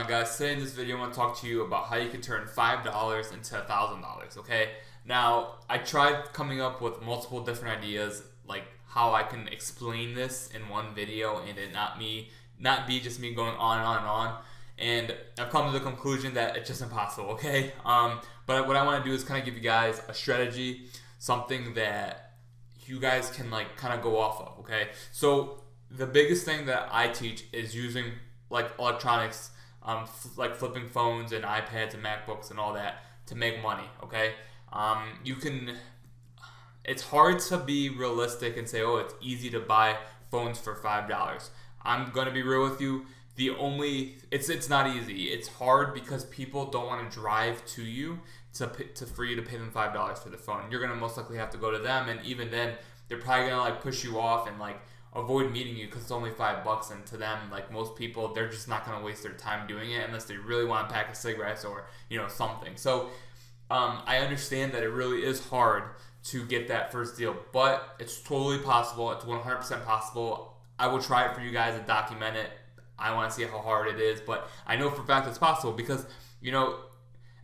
guys, today in this video I want to talk to you about how you can turn $5 into $1,000, okay? Now, I tried coming up with multiple different ideas, like how I can explain this in one video and it not be just me going on and on and on. And I've come to the conclusion that it's just impossible, okay? But what I want to do is kind of give you guys a strategy, something that you guys can like kind of go off of, okay? So the biggest thing that I teach is using like electronics, like flipping phones and iPads and MacBooks and all that to make money, okay? It's hard to be realistic and say, oh, it's easy to buy phones for $5. I'm gonna be real with you. It's not easy. It's hard because people don't want to drive to you for you to pay them $5 for the phone. You're gonna most likely have to go to them, and even then, they're probably gonna like push you off and like avoid meeting you because it's only $5. And to them, like most people, they're just not gonna waste their time doing it unless they really want a pack of cigarettes or something. So I understand that it really is hard to get that first deal, but it's totally possible. It's 100% possible. I will try it for you guys and document it. I want to see how hard it is, but I know for a fact it's possible because,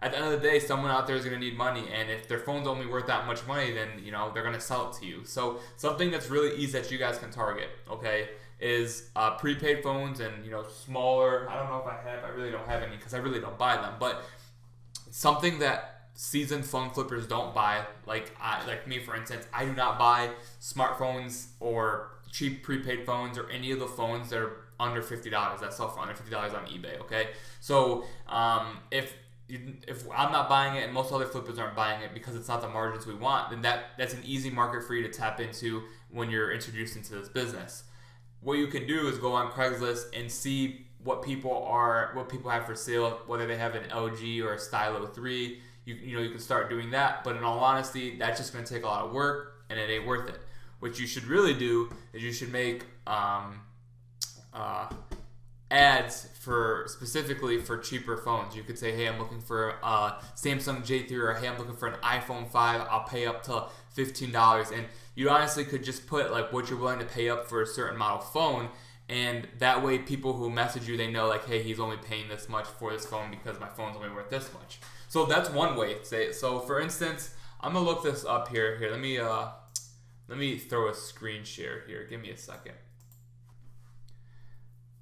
at the end of the day, someone out there is going to need money, and if their phone's only worth that much money, then, they're going to sell it to you. So something that's really easy that you guys can target, okay, is prepaid phones and, smaller. I don't know if I really don't have any because I really don't buy them, but something that seasoned phone flippers don't buy, like me, for instance, I do not buy smartphones or cheap prepaid phones or any of the phones that are under $50 that sell for under $50 on eBay, okay? So if I'm not buying it and most other flippers aren't buying it because it's not the margins we want, then that's an easy market for you to tap into when you're introduced into this business. What you can do is go on Craigslist and see what people have for sale, whether they have an LG or a Stylo 3. You can start doing that, but in all honesty, that's just going to take a lot of work and it ain't worth it. What you should really do is you should make ads specifically for cheaper phones. You could say, hey, I'm looking for a Samsung J3, or hey, I'm looking for an iPhone 5. I'll pay up to $15. And you honestly could just put like what you're willing to pay up for a certain model phone, and that way people who message you, they know like, hey, he's only paying this much for this phone because my phone's only worth this much. So that's one way to say it. So for instance, I'm gonna look this up here. Let me throw a screen share here. Give me a second.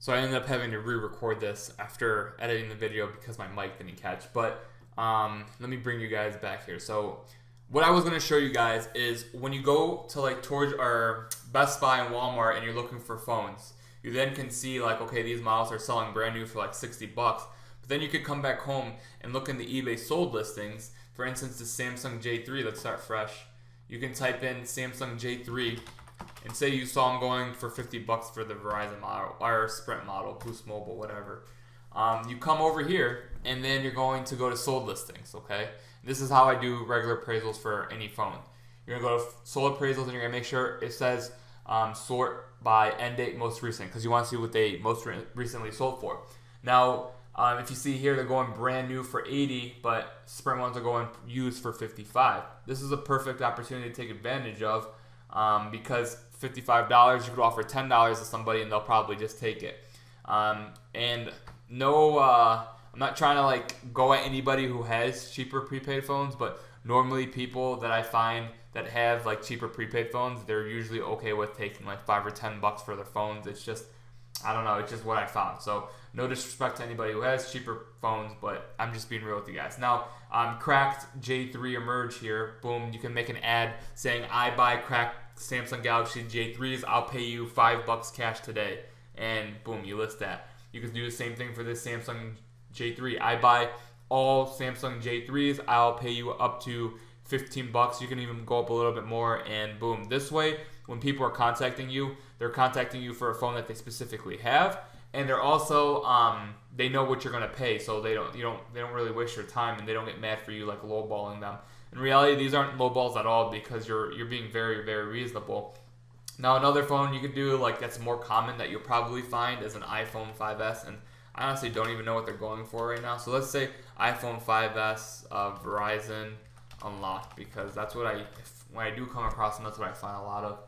So I ended up having to re-record this after editing the video because my mic didn't catch. But let me bring you guys back here. So what I was going to show you guys is when you go to like towards our Best Buy and Walmart and you're looking for phones, you then can see like, okay, these models are selling brand new for like $60. But then you could come back home and look in the eBay sold listings. For instance, the Samsung J3. Let's start fresh. You can type in Samsung J3 and say you saw them going for $50 for the Verizon model or Sprint model, Boost Mobile, whatever. You come over here and then you're going to go to sold listings, okay? This is how I do regular appraisals for any phone. You're going to go to sold appraisals and you're going to make sure it says sort by end date most recent, because you want to see what they most recently sold for. Now, if you see here, they're going brand new for $80, but Sprint ones are going used for $55. This is a perfect opportunity to take advantage of because $55, you could offer $10 to somebody and they'll probably just take it. And no, I'm not trying to like go at anybody who has cheaper prepaid phones, but normally people that I find that have like cheaper prepaid phones, they're usually okay with taking like $5 or $10 for their phones. It's just, I don't know, it's just what I found. So no disrespect to anybody who has cheaper phones, but I'm just being real with you guys. Now, cracked J3 emerge here. Boom, you can make an ad saying, I buy cracked Samsung Galaxy J3s, I'll pay you $5 cash today. And boom, you list that. You can do the same thing for this Samsung J3. I buy all Samsung J3s, I'll pay you up to $15. You can even go up a little bit more, and boom. This way, when people are contacting you, they're contacting you for a phone that they specifically have, and they're also they know what you're gonna pay, so they don't really waste your time, and they don't get mad for you like lowballing them. In reality, these aren't lowballs at all because you're being very, very reasonable. Now, another phone you could do like that's more common that you'll probably find is an iPhone 5S, and I honestly don't even know what they're going for right now. So let's say iPhone 5S Verizon unlocked, because that's what when I do come across them, that's what I find a lot of.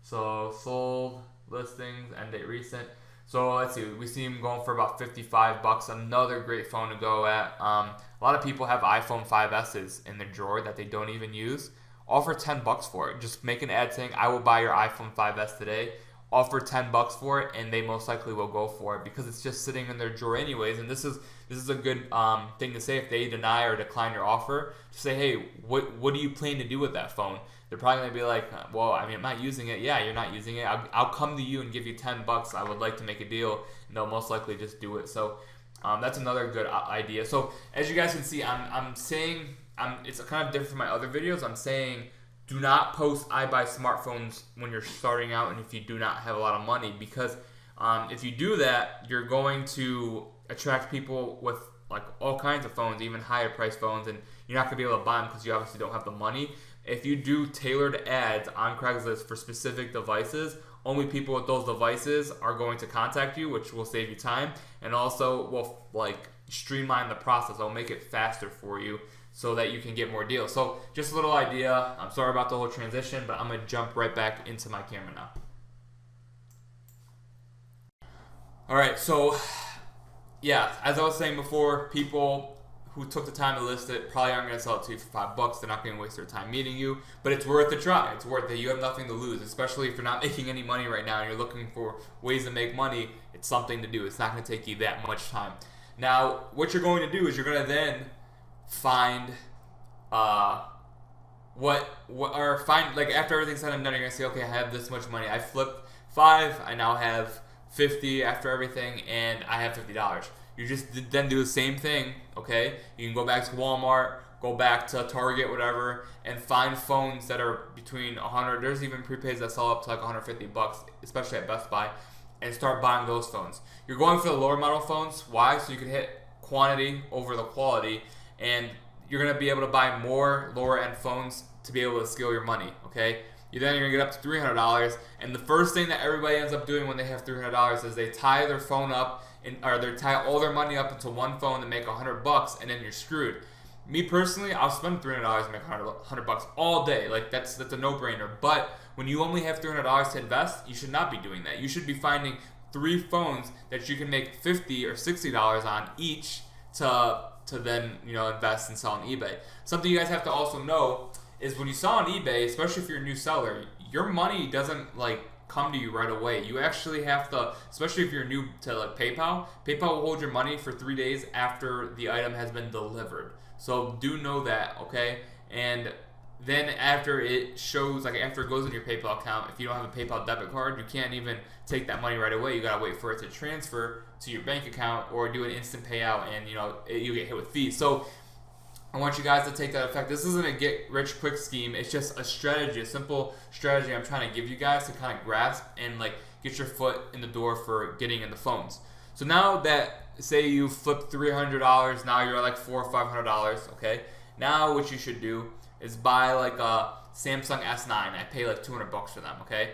So sold listings, end date recent. So let's see, we see them going for about 55 bucks. Another great phone to go at. A lot of people have iPhone 5S's in their drawer that they don't even use. Offer 10 bucks for it. Just make an ad saying, I will buy your iPhone 5S today. Offer 10 bucks for it, and they most likely will go for it because it's just sitting in their drawer anyways. And this is a good thing to say if they deny or decline your offer. Just say, hey, what do you plan to do with that phone? They're probably gonna be like, well, I mean, I'm not using it. Yeah, you're not using it. I'll come to you and give you 10 bucks. I would like to make a deal, and they'll most likely just do it. So that's another good idea. So as you guys can see, I'm saying it's kind of different from my other videos. I'm saying do not post I buy smartphones when you're starting out and if you do not have a lot of money, because if you do that, you're going to attract people with like all kinds of phones, even higher price phones, and you're not gonna be able to buy them because you obviously don't have the money. If you do tailored ads on Craigslist for specific devices, only people with those devices are going to contact you, which will save you time and also will like streamline the process. It'll make it faster for you so that you can get more deals. So just a little idea. I'm sorry about the whole transition, but I'm gonna jump right back into my camera now. All right, so yeah, as I was saying before, people who took the time to list it probably aren't going to sell it to you for 5 bucks. They're not going to waste their time meeting you, but it's worth a try. It's worth it. You have nothing to lose, especially if you're not making any money right now and you're looking for ways to make money. It's something to do. It's not going to take you that much time. Now, what you're going to do is you're going to then find like after everything's said and done, you're going to say, okay, I have this much money. I flipped 5. I now have 50 after everything, and I have $50. You just then do the same thing, okay? You can go back to Walmart, go back to Target, whatever, and find phones that are between 100. There's even prepaids that sell up to like 150 bucks, especially at Best Buy, and start buying those phones. You're going for the lower model phones. Why? So you can hit quantity over the quality, and you're gonna be able to buy more lower end phones to be able to scale your money, okay? You're gonna get up to $300, and the first thing that everybody ends up doing when they have $300 is they tie their phone up, or they tie all their money up into one phone to make 100 bucks, and then you're screwed. Me personally, I'll spend $300 and make 100 bucks all day. Like that's a no-brainer. But when you only have $300 to invest, you should not be doing that. You should be finding 3 phones that you can make $50 or $60 on each to then invest and sell on eBay. Something you guys have to also know is when you sell on eBay, especially if you're a new seller, your money doesn't like come to you right away. You actually have to, especially if you're new to like PayPal will hold your money for 3 days after the item has been delivered. So do know that, okay? And then after it shows, like after it goes in your PayPal account, if you don't have a PayPal debit card, you can't even take that money right away. You gotta wait for it to transfer to your bank account or do an instant payout, and you get hit with fees. So I want you guys to take that effect. This isn't a get-rich-quick scheme. It's just a strategy, a simple strategy I'm trying to give you guys to kind of grasp and like get your foot in the door for getting in the phones. So now that, say you flipped $300, now you're at like $400 or $500, okay? Now what you should do is buy like a Samsung S9. I pay like 200 bucks for them, okay?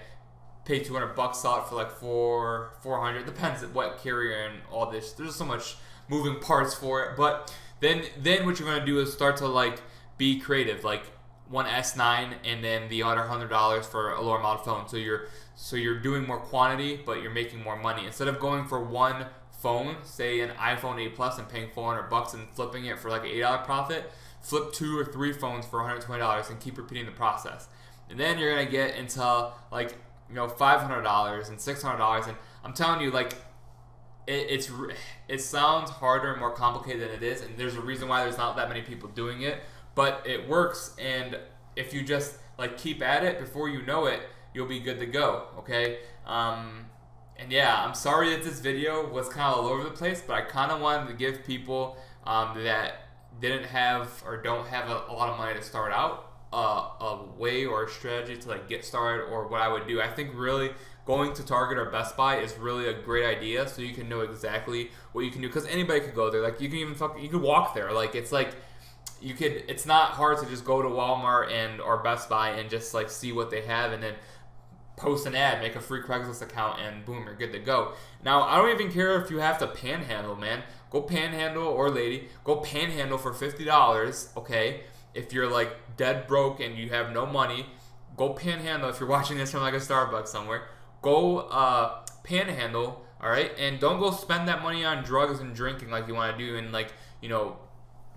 Pay 200 bucks, sell it for like $400. Depends on what carrier and all this. There's so much moving parts for it, but then what you're gonna do is start to like be creative, like one S9 and then the other $100 for a lower model phone. So you're doing more quantity, but you're making more money. Instead of going for one phone, say an iPhone 8 Plus, and paying 400 bucks and flipping it for like an $8 profit, flip 2 or 3 phones for $120 and keep repeating the process. And then you're gonna get into like $500 and $600, and I'm telling you, like it sounds harder and more complicated than it is, and there's a reason why there's not that many people doing it, but it works. And if you just like keep at it, before you know it, you'll be good to go, okay? And yeah, I'm sorry that this video was kind of all over the place, but I kind of wanted to give people that didn't have or don't have a lot of money to start out a way or a strategy to like get started, or what I would do. I think really going to Target or Best Buy is really a great idea, so you can know exactly what you can do, because anybody could go there. Like you can even you could walk there. Like it's not hard to just go to Walmart or Best Buy and just like see what they have, and then post an ad, make a free Craigslist account, and boom, you're good to go. Now, I don't even care if you have to panhandle, man. Go panhandle, or lady, go panhandle for $50, okay? If you're like dead broke and you have no money, go panhandle. If you're watching this from like a Starbucks somewhere, go panhandle All right, and don't go spend that money on drugs and drinking like you want to do, and like, you know,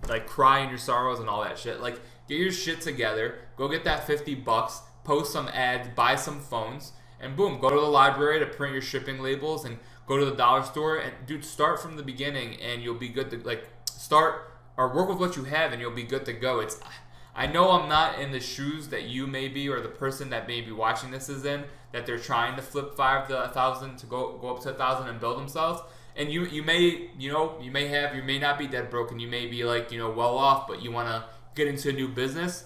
like cry in your sorrows and all that shit. Like, get your shit together. Go get that $50. Post some ads. Buy some phones. And boom, go to the library to print your shipping labels, and go to the dollar store, and dude, start from the beginning and you'll be good to, like, start or work with what you have and you'll be good to go. I know I'm not in the shoes that you may be, or the person that may be watching this is in, that they're trying to flip 5 to 1,000 to go up to 1,000 and build themselves. And you may, you know, you may not be that broken. You may be like, you know, well off, but you want to get into a new business.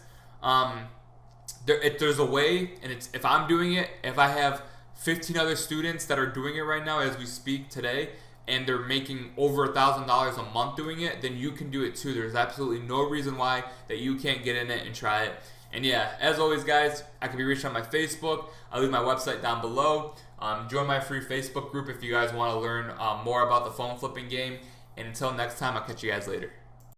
There's a way, and it's, if I'm doing it, if I have 15 other students that are doing it right now as we speak today, and they're making over $1,000 a month doing it, then you can do it too. There's absolutely no reason why that you can't get in it and try it. And yeah, as always, guys, I can be reached on my Facebook. I'll leave my website down below. Join my free Facebook group if you guys want to learn more about the phone flipping game. And until next time, I'll catch you guys later.